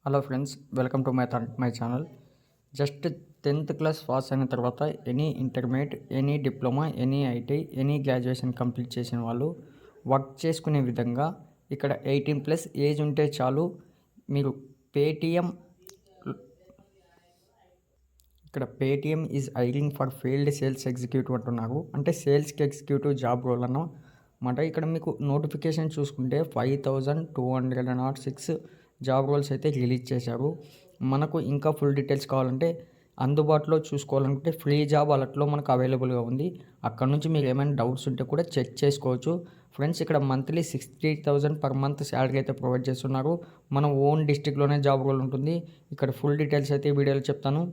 Hello friends, welcome to my channel. Just 10th class pass అయిన తర్వాత any intermediate, any diploma, any IT, any graduation complete చేసిన వాళ్ళు work చేసుకునే విధంగా ఇక్కడ 18+ ఏజ్ ఉంటే చాలు. మీరు Paytm is hiring for field sales executive అంటున్నారు. అంటే సేల్స్కి ఎగ్జిక్యూటివ్ జాబ్ రోల్ అన్నమాట. ఇక్కడ మీకు నోటిఫికేషన్ చూసుకుంటే 5206 జాబ్ రోల్స్ అయితే రిలీజ్ చేశారు. మనకు ఇంకా ఫుల్ డీటెయిల్స్ కావాలంటే అందుబాటులో చూసుకోవాలంటే ఫ్రీ జాబ్ అలర్ట్లో మనకు అవైలబుల్గా ఉంది. అక్కడ నుంచి మీరు ఏమైనా డౌట్స్ ఉంటే కూడా చెక్ చేసుకోవచ్చు. ఫ్రెండ్స్, ఇక్కడ మంత్లీ 60,000 పర్ మంత్ శాలరీ అయితే ప్రొవైడ్ చేస్తున్నారు. మన ఓన్ డిస్ట్రిక్ట్లోనే జాబ్ రోల్ ఉంటుంది. ఇక్కడ ఫుల్ డీటెయిల్స్ అయితే ఈ వీడియోలో చెప్తాను.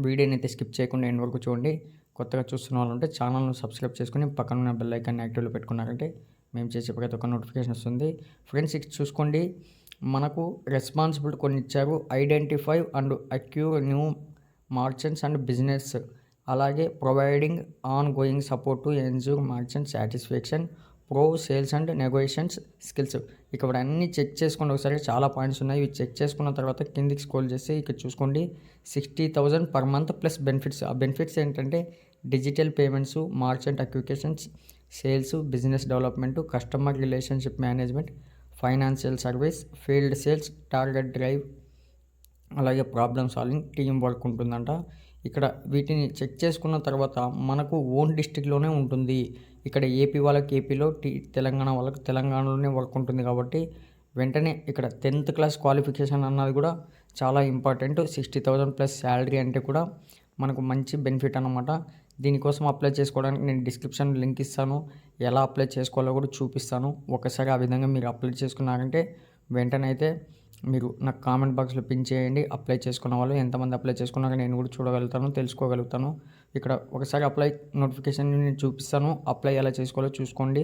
వీడియోని అయితే స్కిప్ చేయకుండా ఎండ్ వరకు చూడండి. కొత్తగా చూస్తున్న వాళ్ళు ఉంటే ఛానల్ను సబ్స్క్రైబ్ చేసుకుని పక్కన ఉన్న బెల్ ఐకాన్ని యాక్టివ్లో పెట్టుకున్నారంటే మేము చేసే ప్రతి ఒక్క నోటిఫికేషన్ వస్తుంది. ఫ్రెండ్స్, ఇక్కడ చూసుకోండి, మనకు రెస్పాన్సిబిలిటీ కొన్ని ఇచ్చారు. Identify and acquire new merchants and business, అలాగే providing ongoing support to ensure merchant satisfaction, pro sales and negotiations skills. ఇక్కడ అన్నీ చెక్ చేసుకోండి. ఒకసారి చాలా పాయింట్స్ ఉన్నాయి. ఇవి చెక్ చేసుకున్న తర్వాత కిందికి స్క్రోల్ చేస్తే ఇక్కడ చూసుకోండి 60,000 పర్ మంత్ ప్లస్ బెనిఫిట్స్. ఆ బెనిఫిట్స్ ఏంటంటే digital payments, merchant acquisitions, sales, business development, customer relationship management, financial service, field sales, target drive, అలాగే ప్రాబ్లమ్ సాల్వింగ్, టీం వర్క్ ఉంటుందంట. ఇక్కడ వీటిని చెక్ చేసుకున్న తర్వాత మనకు ఓన్ డిస్ట్రిక్ట్లోనే ఉంటుంది. ఇక్కడ ఏపీ వాళ్ళకి ఏపీలో, తెలంగాణ వాళ్ళకి తెలంగాణలోనే వర్క్ ఉంటుంది. కాబట్టి వెంటనే ఇక్కడ 10th క్లాస్ క్వాలిఫికేషన్ అన్నది కూడా చాలా ఇంపార్టెంట్. 60,000+ శాలరీ అంటే కూడా మనకు మంచి బెనిఫిట్ అన్నమాట. దీనికోసం అప్లై చేసుకోవడానికి నేను డిస్క్రిప్షన్ లింక్ ఇస్తాను. ఎలా అప్లై చేసుకోవాలో కూడా చూపిస్తాను. ఒకసారి ఆ విధంగా మీరు అప్లై చేసుకున్నారంటే వెంటనే అయితే మీరు నాకు కామెంట్ బాక్స్లో పిన్ చేయండి. అప్లై చేసుకున్న వాళ్ళు ఎంతమంది అప్లై చేసుకున్నారో నేను కూడా చూడగలుగుతాను, తెలుసుకోగలుగుతాను. ఇక్కడ ఒకసారి అప్లై నోటిఫికేషన్ నేను చూపిస్తాను. అప్లై ఎలా చేసుకోవాలో చూసుకోండి.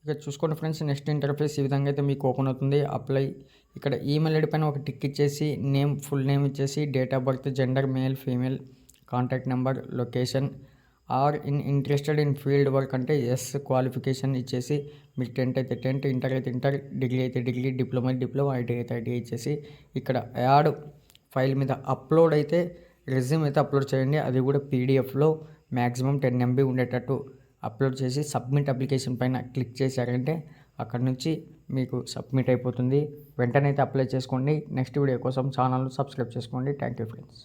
ఇక్కడ చూసుకోండి ఫ్రెండ్స్, నెక్స్ట్ ఇంటర్ఫేస్ ఈ విధంగా అయితే మీకు ఓపెన్ అవుతుంది. అప్లై, ఇక్కడ ఈమెయిల్ ఐడి పైన ఒక టిక్ ఇచ్చేసి ఫుల్ నేమ్ ఇచ్చేసి, date of birth, gender male female, contact number, location, are interested in field work అంటే ఎస్, క్వాలిఫికేషన్ ఇచ్చేసి మీకు 10th అయితే 10th, ఇంటర్ అయితే ఇంటర్, డిగ్రీ అయితే డిగ్రీ, డిప్లొమా ఐటీ అయితే ఐటీ ఇచ్చేసి ఇక్కడ యాడ్ ఫైల్ మీద అప్లోడ్ అయితే రెజ్యూమ్ అయితే అప్లోడ్ చేయండి. అది కూడా పీడిఎఫ్లో మ్యాక్సిమం 10 MB ఉండేటట్టు అప్లోడ్ చేసి సబ్మిట్ అప్లికేషన్ పైన క్లిక్ చేశారంటే అక్కడ నుంచి మీకు సబ్మిట్ అయిపోతుంది. వెంటనే అయితే అప్లై చేసుకోండి. నెక్స్ట్ వీడియో కోసం ఛానల్ సబ్స్క్రైబ్ చేసుకోండి. Thank you friends.